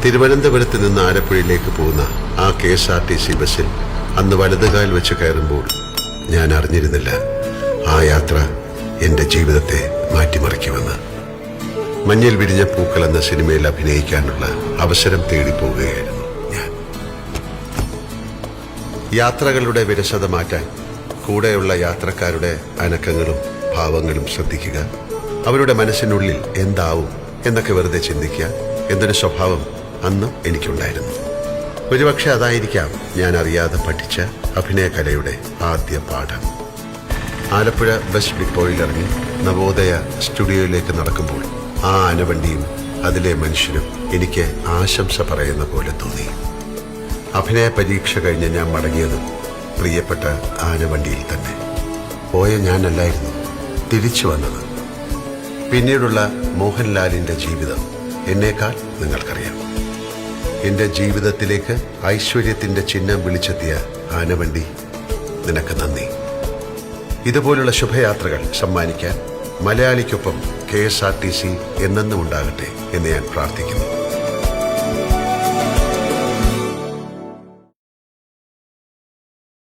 തിരുവനന്തപുരത്ത് നിന്ന് ആലപ്പുഴയിലേക്ക് പോകുന്ന ആ KSRTC ബസ്സിൽ അന്ന് വലതുകാൽ വെച്ച് കയറുമ്പോൾ ഞാൻ അറിഞ്ഞിരുന്നില്ല ആ യാത്ര എന്റെ ജീവിതത്തെ മാറ്റിമറിക്കുമെന്ന്. മഞ്ഞിൽ വിരിഞ്ഞ പൂക്കൾ എന്ന സിനിമയിൽ അഭിനയിക്കാനുള്ള അവസരം തേടി പോവുകയായിരുന്നു ഞാൻ. യാത്രകളുടെ വിരസത മാറ്റാൻ കൂടെയുള്ള യാത്രക്കാരുടെ അനക്കങ്ങളും ഭാവങ്ങളും ശ്രദ്ധിക്കുക, അവരുടെ മനസ്സിനുള്ളിൽ എന്താവും എന്നൊക്കെ വെറുതെ ചിന്തിക്കുക എന്നൊരു സ്വഭാവം അന്നും എനിക്കുണ്ടായിരുന്നു. ഒരുപക്ഷെ അതായിരിക്കാം ഞാൻ അറിയാതെ പഠിച്ച അഭിനയകലയുടെ ആദ്യ പാഠം. ആലപ്പുഴ ബസ് ഡിപ്പോയിലിറങ്ങി നവോദയ സ്റ്റുഡിയോയിലേക്ക് നടക്കുമ്പോൾ ആ ആനവണ്ടിയും അതിലെ മനുഷ്യരും എനിക്ക് ആശംസ പറയുന്ന പോലെ തോന്നി. അഭിനയ പരീക്ഷ കഴിഞ്ഞ് ഞാൻ മടങ്ങിയതും പ്രിയപ്പെട്ട ആനവണ്ടിയിൽ തന്നെ. പോയ ഞാനല്ലായിരുന്നു തിരിച്ചു വന്നത്. പിന്നീടുള്ള മോഹൻലാലിന്റെ ജീവിതം എന്നേക്കാൾ നിങ്ങൾക്കറിയാം. എന്റെ ജീവിതത്തിലേക്ക് ഐശ്വര്യത്തിന്റെ ചിഹ്നം വിളിച്ചെത്തിയ ആനവണ്ടി, നിനക്ക് നന്ദി. ഇതുപോലുള്ള ശുഭയാത്രകൾ സമ്മാനിക്കാൻ മലയാളിക്കൊപ്പം KSRTC എന്നെന്നും ഉണ്ടാകട്ടെ എന്ന് ഞാൻ പ്രാർത്ഥിക്കുന്നു.